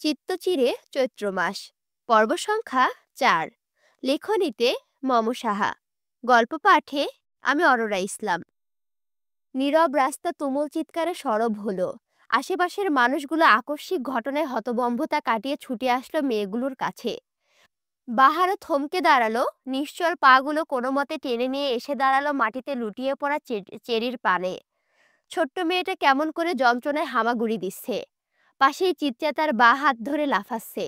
চিত্তচিরে চৈত্র মাস। পর্ব সংখ্যা ৪। লেখনীতে মম সাহা। গল্প পাঠে আমি অরোরা ইসলাম। নীরব রাস্তা তুমুল চিৎকারে সরব হলো। আশেপাশের মানুষগুলো আকস্মিক ঘটনায় হতবম্বতা কাটিয়ে ছুটে আসলো মেয়েগুলোর কাছে। বাহারও থমকে দাঁড়ালো, নিশ্চল পাগুলো কোনো মতে টেনে নিয়ে এসে দাঁড়ালো মাটিতে লুটিয়ে পড়া চেরির পানে। ছোট্ট মেয়েটা কেমন করে যন্ত্রণায় হামাগুড়ি দিচ্ছে। পাশেই চিৎচা তার বাঁ হাত ধরে লাফাচ্ছে।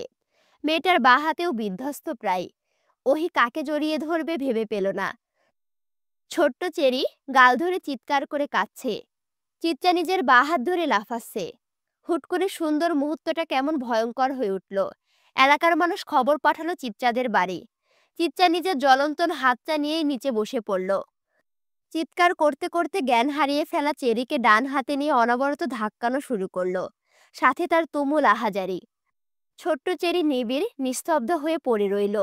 মেয়েটার বাঁ হাতেও বিধ্বস্ত প্রায়। ওহি কাকে জড়িয়ে ধরবে ভেবে পেল না। ছোট্ট চেরি গাল ধরে চিৎকার করে কাঁদছে। চিৎচা নিজের বাঁ হাত ধরে লাফাচ্ছে। হুট করে সুন্দর মুহূর্তটা কেমন ভয়ঙ্কর হয়ে উঠল। এলাকার মানুষ খবর পাঠালো চিৎচাদের বাড়ি। চিৎচা নিজের জ্বলন্তন হাতটা নিয়েই নিচে বসে পড়ল। চিৎকার করতে করতে জ্ঞান হারিয়ে ফেলা চেরিকে ডান হাতে নিয়ে অনবরত ধাক্কানো শুরু করলো, সাথে তার তুমুল আহাজারি। ছোট্ট চেরি নিবিড় নিস্তব্ধ হয়ে পড়ে রইল।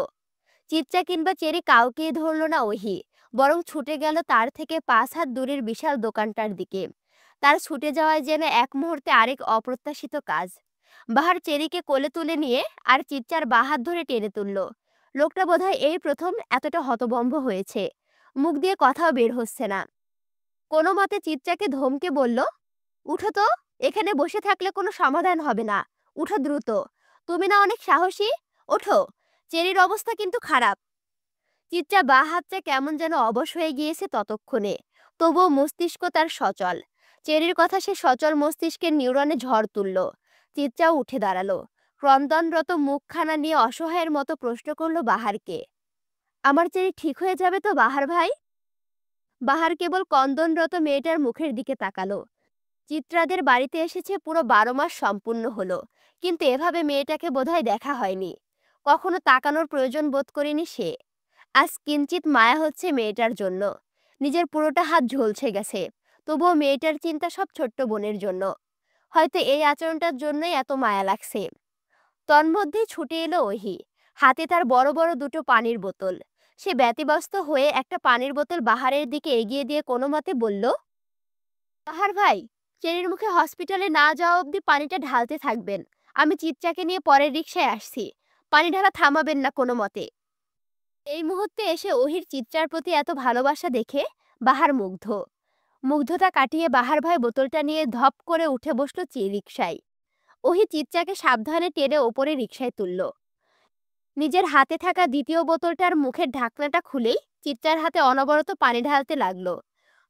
চিৎচা কিংবা চেরি কাউকেই ধরল না ওহি, বরং ছুটে গেল তার থেকে 5 হাত দূরের বিশাল দোকানটার দিকে। তার ছুটে যাওয়ায় যেন এক মুহূর্তে আরেক অপ্রত্যাশিত কাজ। বাহার চেরিকে কোলে তুলে নিয়ে আর চিৎচার বাঁ হাত ধরে টেনে তুলল। লোকটা বোধহয় এই প্রথম এতটা হতভম্ব হয়েছে। মুখ দিয়ে কথাও বের হচ্ছে না। কোনো মতে চিৎচাকে ধমকে বলল, উঠো তো, এখানে বসে থাকলে কোনো সমাধান হবে না। উঠো দ্রুত, তুমি না অনেক সাহসী, ওঠো, চেরির অবস্থা কিন্তু খারাপ। চিৎচা বাঁ হাতটা কেমন যেন অবশ হয়ে গিয়েছে ততক্ষণে, তবুও মস্তিষ্ক তার সচল। চেরির কথা সে সচল মস্তিষ্কের নিউরনে ঝড় তুলল। চিৎচাও উঠে দাঁড়ালো, ক্রন্দনরত মুখখানা নিয়ে অসহায়ের মতো প্রশ্ন করলো বাহারকে, আমার চেরি ঠিক হয়ে যাবে তো বাহার ভাই? বাহার কেবল কন্দনরত মেয়েটার মুখের দিকে তাকালো। চিত্রাদের বাড়িতে এসেছে পুরো 12 মাস সম্পূর্ণ হলো, কিন্তু এভাবে মেয়েটাকে বোধহয় দেখা হয়নি। কখনো তাকানোর প্রয়োজন বোধ করেনি সে। আজ কিঞ্চিত মায়া হচ্ছে মেয়েটার জন্য। নিজের পুরোটা হাত ঝলসে গেছে, তবুও মেয়েটার চিন্তা সব ছোট্ট বোনের জন্য। হয়তো এই আচরণটার জন্যই এত মায়া লাগছে। তন্মধ্যেই ছুটে এলো ওহি, হাতে তার বড় বড় দুটো পানির বোতল। সে ব্যতিব্যস্ত হয়ে একটা পানির বোতল বাহারের দিকে এগিয়ে দিয়ে কোনো মতে বলল, বাহার ভাই, চেরির মুখে হসপিটালে না যাওয়া অবধি পানিটা ঢালতে থাকবেন। আমি চিৎচাকে নিয়ে পরের রিকশায় আসছি। পানি ঢালা থামাবেন না কোনো মতে। এই মুহূর্তে এসে ওহির চিৎচার প্রতি এত ভালোবাসা দেখে বাহার মুগ্ধ। মুগ্ধতা কাটিয়ে বাহার ভাই বোতলটা নিয়ে ধপ করে উঠে বসলো রিকশায়। ওহি চিৎচাকে সাবধানে টেনে ওপরে রিকশায় তুলল। নিজের হাতে থাকা দ্বিতীয় বোতলটার মুখের ঢাকনাটা খুলেই চিৎচার হাতে অনবরত পানি ঢালতে লাগলো।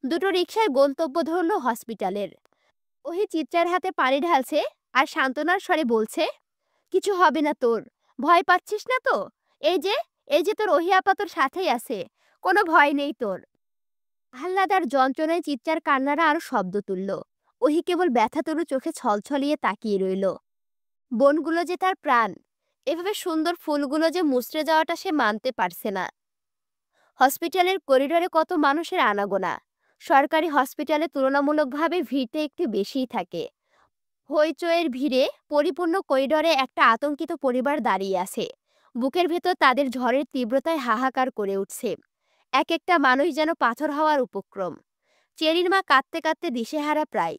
দুটো রিকশায় গন্তব্য ধরল হসপিটালের। ওহি চিৎচার হাতে পানি ঢালছে আর সান্ত্বনার স্বরে বলছে, কিছু হবে না তোর, ভয় পাচ্ছিস না তো? এই যে, এই যে তোর ওহি আপা তোর সাথেই আছে, কোনো ভয় নেই তোর। আহ্লাদার যন্ত্রণায় চিৎচার কান্নারা আরো শব্দ তুলল। ওহি কেবল ব্যথাতুরু চোখে ছলছলিয়ে তাকিয়ে রইল। বনগুলো যে তার প্রাণ, এভাবে সুন্দর ফুলগুলো যে মুচড়ে যাওয়াটা সে মানতে পারছে না। হসপিটালের করিডোরে কত মানুষের আনাগোনা। সরকারি হসপিটালে তুলনামূলকভাবে ভিড়টা একটু বেশিই থাকে। হইচইয়ের ভিড়ে পরিপূর্ণ করিডোরে একটা আতঙ্কিত পরিবার দাঁড়িয়ে আছে। বুকের ভেতর তাদের ঝড়ের তীব্রতায় হাহাকার করে উঠছে। এক একটা মানুষ যেন পাথর হওয়ার উপক্রম। চেরির মা কাঁদতে কাঁদতে দিশেহারা প্রায়।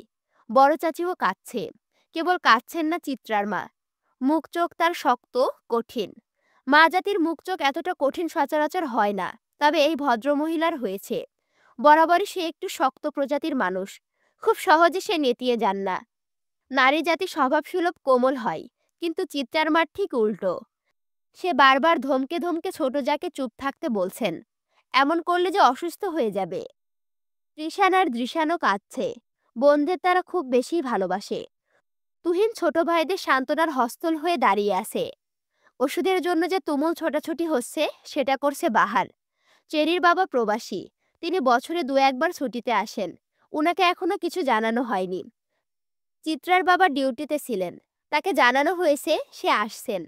বড় চাচিও কাঁদছে। কেবল কাঁদছেন না চিত্রার মা, মুখ চোখ তার শক্ত, কঠিন। মা জাতির মুখ চোখ এতটা কঠিন সচরাচর হয় না, তবে এই ভদ্রমহিলার হয়েছে। বরাবরই সে একটু শক্ত প্রজাতির মানুষ, খুব সহজে সে নেতিয়ে যান না। নারী জাতি স্বভাবসুলভ কোমল হয়, কিন্তু চিত্রার মার ঠিক উল্টো। সে বারবার ধমকে ধমকে ছোট যাকে চুপ থাকতে বলছেন, এমন করলে যে অসুস্থ হয়ে যাবে। ত্রিশান আর দৃশানও কাঁদছে। বোনদের তারা খুব বেশি ভালোবাসে। তুহিন ছোট ভাইদের সান্ত্বনার হস্তল হয়ে দাঁড়িয়ে আছে। ওষুধের জন্য যে তুমুল ছোটাছুটি হচ্ছে সেটা করছে বাহার। চেরির বাবা প্রবাসী, তিনি বছরে 2-1 বার ছুটিতে আসেন। উনাকে এখনো কিছু জানানো হয়নি। চিত্রার বাবা ডিউটিতে ছিলেন, তাকে জানানো হয়েছে সে আসছেন।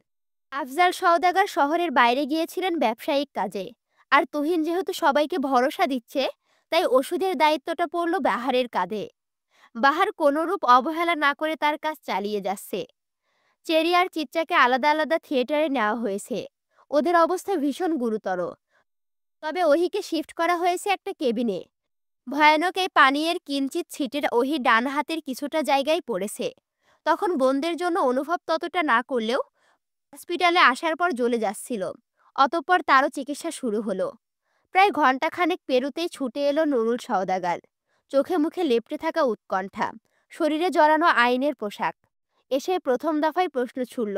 আফজাল সওদাগর শহরের বাইরে গিয়েছিলেন ব্যবসায়িক কাজে। আর তুহিন যেহেতু সবাইকে ভরসা দিচ্ছে, তাই ওষুধের দায়িত্বটা পড়ল বাহারের কাঁধে। বাহার কোনোরূপ অবহেলা না করে তার কাজ চালিয়ে যাচ্ছে। চেরি আর চিত্রাকে আলাদা আলাদা থিয়েটারে নেওয়া হয়েছে। ওদের অবস্থা ভীষণ গুরুতর। তবে ওহিকে শিফট করা হয়েছে একটা কেবিনে। ভয়ানক এই পানীয়ের কিঞ্চিত ছিটের ওহি ডান হাতের কিছুটা জায়গায় পড়েছে। তখন বোনদের জন্য অনুভব ততটা না করলেও হসপিটালে আসার পর জ্বলে যাচ্ছিল। অতঃপর তারও চিকিৎসা শুরু হলো। প্রায় ঘন্টাখানেক পেরুতেই ছুটে এলো নুরুল সওদাগর। চোখে মুখে লেপ্টে থাকা উৎকণ্ঠা, শরীরে জড়ানো আইনের পোশাক। এসে প্রথম দফায় প্রশ্ন ছুড়ল,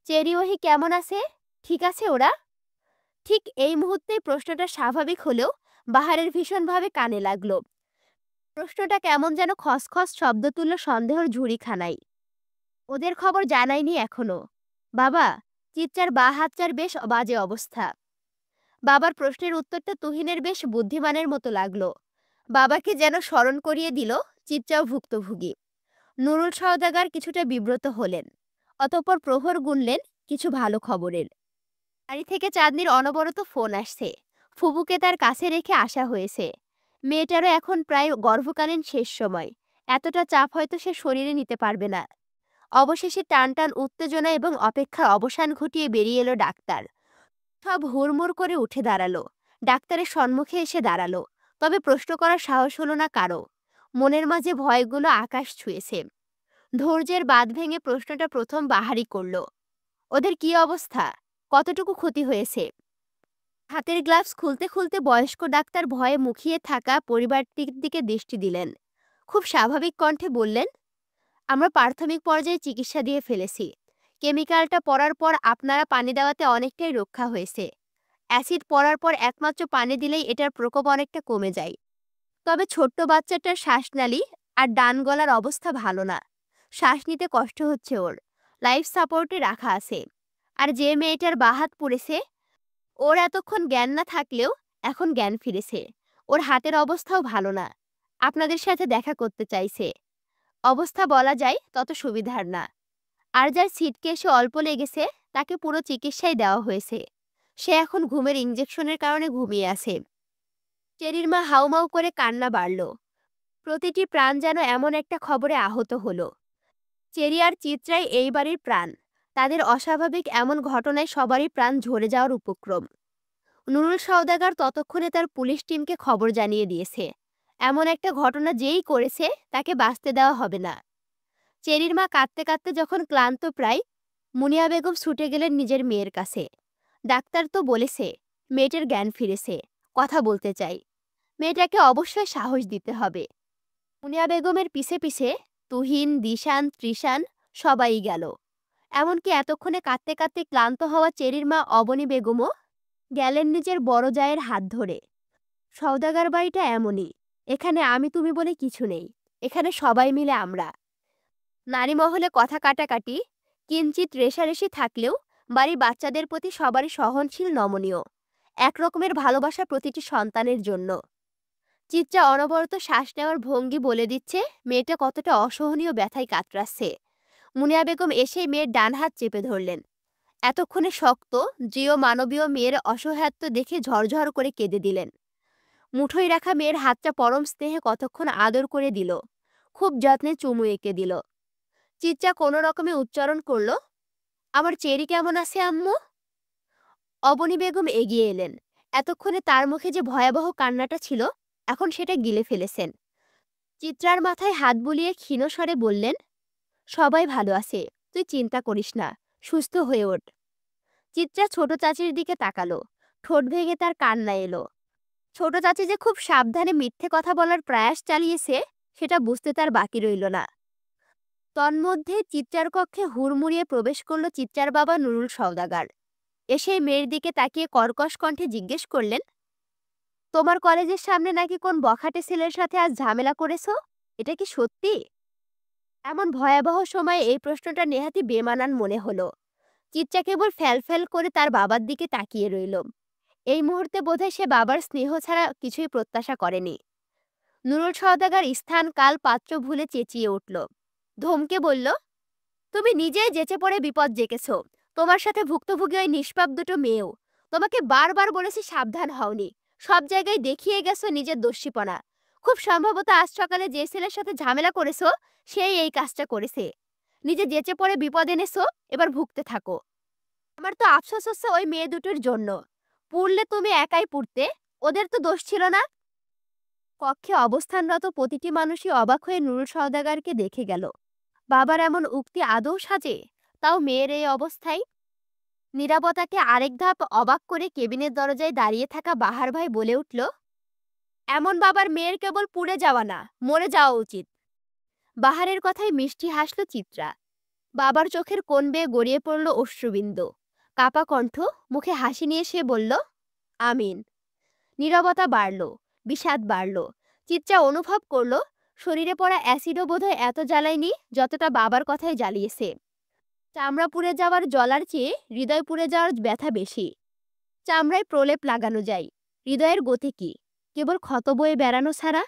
চেরি ওহি কেমন আছে? ঠিক আছে ওরা? ঠিক এই মুহূর্তেই প্রশ্নটা স্বাভাবিক হলেও বাহারের ভীষণভাবে কানে লাগলো। প্রশ্নটা কেমন যেন খসখস শব্দ তুলল সন্দেহের ঝুড়িখানায়। ওদের খবর জানায়নি এখনো। বাবা, চিৎচার বা হাতচার বেশ বাজে অবস্থা। বাবার প্রশ্নের উত্তরটা তুহিনের বেশ বুদ্ধিমানের মতো লাগলো। বাবাকে যেন স্মরণ করিয়ে দিল চিৎচাও ভুক্তভোগী। নুরুল সওদাগর কিছুটা বিব্রত হলেন। অতঃপর প্রহর গুনলেন কিছু ভালো খবরের। বাড়ি থেকে চাঁদনির অনবরত ফোন আসছে। ফুবুকে তার কাছে রেখে আসা হয়েছে। মেয়েটারও এখন প্রায় গর্ভকালীন শেষ সময়। এতটা চাপ হয়তো সে শরীরে নিতে পারবে না। অবশেষে টানটান উত্তেজনা এবং অপেক্ষার অবসান ঘটিয়ে বেরিয়ে এলো ডাক্তার। সব হুড়মুড় করে উঠে দাঁড়ালো। ডাক্তারের সম্মুখে এসে দাঁড়ালো। তবে প্রশ্ন করার সাহস হলো না কারো। মনের মাঝে ভয়গুলো আকাশ ছুঁয়েছে। ধৈর্যের বাঁধ ভেঙে প্রশ্নটা প্রথম বাহারি করল, ওদের কি অবস্থা? কতটুকু ক্ষতি হয়েছে? হাতের গ্লাভস খুলতে খুলতে বয়স্ক ডাক্তার ভয়ে মুখিয়ে থাকা পরিবারটির দিকে দৃষ্টি দিলেন। খুব স্বাভাবিক কণ্ঠে বললেন, আমরা প্রাথমিক পর্যায়ে চিকিৎসা দিয়ে ফেলেছি। কেমিক্যালটা পড়ার পর আপনারা পানি দেওয়াতে অনেকটাই রক্ষা হয়েছে। অ্যাসিড পড়ার পর একমাত্র পানি দিলেই এটার প্রকোপ অনেকটা কমে যায়। তবে ছোট্ট বাচ্চাটার শ্বাসনালী আর ডান গলার অবস্থা ভালো না। শ্বাস নিতে কষ্ট হচ্ছে ওর। লাইফ সাপোর্টে রাখা আছে। আর যে মেয়েটার বাহাত পুড়েছে, ওর এতক্ষণ জ্ঞান না থাকলেও এখন জ্ঞান ফিরেছে। ওর হাতের অবস্থাও ভালো না। আপনাদের সাথে দেখা করতে চাইছে। অবস্থা বলা যায় তত সুবিধার না। আর যার ছিটকেসে অল্প লেগেছে তাকে পুরো চিকিৎসাই দেওয়া হয়েছে। সে এখন ঘুমের ইঞ্জেকশনের কারণে ঘুমিয়ে আছে। চেরির মা হাউমাউ করে কান্না বাড়ল। প্রতিটি প্রাণ যেন এমন একটা খবরে আহত হলো। চেরি আর চিত্রাই এই বাড়ির প্রাণ। তাদের অস্বাভাবিক এমন ঘটনায় সবারই প্রাণ ঝরে যাওয়ার উপক্রম। নুরুল সওদাগর ততক্ষণে তার পুলিশ টিমকে খবর জানিয়ে দিয়েছে, এমন একটা ঘটনা যেই করেছে তাকে বাঁচতে দেওয়া হবে না। চেরির মা কাঁদতে কাঁদতে যখন ক্লান্ত প্রায়, মুনিয়া বেগম ছুটে গেলেন নিজের মেয়ের কাছে। ডাক্তার তো বলেছে মেয়েটার জ্ঞান ফিরেছে, কথা বলতে চাই। মেয়েটাকে অবশ্যই সাহস দিতে হবে। মুনিয়া বেগমের পিছে পিছে তুহিন, দিশান, তৃষান সবাই গেল। এমনকি এতক্ষণে কাঁদতে কাঁদতে ক্লান্ত হওয়া চেরির মা অবনী বেগমও গেলেন নিজের বড় জায়ের হাত ধরে। সওদাগর বাড়িটা এমনই। এখানে আমি তুমি বলে কিছু নেই। এখানে সবাই মিলে আমরা। নারী মহলে কথা কাটাকাটি, কিঞ্চিত রেষারেষি থাকলেও বাড়ির বাচ্চাদের প্রতি সবারই সহনশীল, নমনীয়। একরকমের ভালোবাসা প্রতিটি সন্তানের জন্য। চিত্রা অনবরত শ্বাস নেওয়ার ভঙ্গি বলে দিচ্ছে মেয়েটা কতটা অসহনীয় ব্যথায় কাতরাচ্ছে। মুনিয়া বেগম এসেই মেয়ের ডান হাত চেপে ধরলেন। এতক্ষণে শক্ত, দৃঢ় মানবীয় মেয়ের অসহায়ত্ব দেখে ঝরঝর করে কেঁদে দিলেন। মুঠোয় রাখা মেয়ের হাতটা পরম স্নেহে কতক্ষণ আদর করে দিল। খুব যত্নে চুমু এঁকে দিল। চিত্রা কোনো রকমে উচ্চারণ করল, আমার চেরি কেমন আছে আম্মু? অবনী বেগম এগিয়ে এলেন। এতক্ষণে তার মুখে যে ভয়াবহ কান্নাটা ছিল এখন সেটা গিলে ফেলেছেন। চিত্রার মাথায় হাত বুলিয়ে ক্ষীণ স্বরে বললেন, সবাই ভালো আছে, তুই চিন্তা করিস না, সুস্থ হয়ে ওঠ। চিত্রা ছোট চাচির দিকে তাকালো। ঠোঁট ভেঙে তার কান্না এলো। ছোট চাচি যে খুব সাবধানে মিথ্যে কথা বলার প্রয়াস চালিয়েছে সেটা বুঝতে তার বাকি রইল না। তন্মধ্যে চিত্রার কক্ষে হুড়মুড়িয়ে প্রবেশ করল চিত্রার বাবা নুরুল সওদাগর। এসে মেয়ের দিকে তাকিয়ে কর্কশ কণ্ঠে জিজ্ঞেস করলেন, তোমার কলেজের সামনে নাকি কোন বখাটে ছেলের সাথে আজ ঝামেলা করেছো? এটা কি সত্যি? এমন ভয়াবহ সময়ে এই প্রশ্নটা নেহাতি বেমানান মনে হলো। চিত্রা কেবল ফ্যাল করে তার বাবার দিকে তাকিয়ে রইল। এই মুহূর্তে বোধহয় সে বাবার স্নেহ ছাড়া কিছুই প্রত্যাশা করেনি। নুরুল সওদাগর স্থান কাল পাত্র ভুলে চেঁচিয়ে উঠল। ধমকে বলল, তুমি নিজেই যেচে পড়ে বিপদ ডেকেছ। তোমার সাথে ভুক্তভোগী ওই নিষ্পাপ দুটো মেয়েও। তোমাকে বারবার বলেছি সাবধান হওনি। সব জায়গায় দেখিয়ে গেছো নিজের দোষীপনা। খুব সম্ভবত আজ সকালে যে ছেলের সাথে ঝামেলা করেছো সেই এই কাজটা করেছে। নিজে যেচে পড়ে বিপদ এনেছো, এবার ভুগতে থাকো। আমার তো আফসোস হচ্ছে ওই মেয়ে দুটোর জন্য। পুড়লে তুমি একাই পুড়তে, ওদের তো দোষ ছিল না। কক্ষে অবস্থানরত প্রতিটি মানুষই অবাক হয়ে নুরুল সওদাগরকে দেখে গেল। বাবার এমন উক্তি আদৌ সাজে, তাও মেয়ের এই অবস্থায়? নীরবতাকে আরেক ধাপ অবাক করে কেবিনের দরজায় দাঁড়িয়ে থাকা বাহার ভাই বলে উঠল, এমন বাবার মেয়ের কেবল পুড়ে যাওয়া না, মরে যাওয়া উচিত। বাহারের কথায় মিষ্টি হাসল চিত্রা। বাবার চোখের কোণ বেয়ে গড়িয়ে পড়ল অশ্রুবিন্দু। কাপা কণ্ঠ, মুখে হাসি নিয়ে সে বলল, আমিন। নীরবতা বাড়ল, বিষাদ বাড়ল। চিত্রা অনুভব করল শরীরে পড়া অ্যাসিডও বোধহয় এত জ্বালায়নি যতটা বাবার কথায় জ্বালিয়েছে। চামড়া পুড়ে যাওয়ার জ্বলার চেয়ে হৃদয় পুড়ে যাওয়ার ব্যথা বেশি। চামড়ায় প্রলেপ লাগানো যায়, হৃদয়ের গতি কি? কেবল ক্ষত বয়ে বেড়ানো ছাড়া।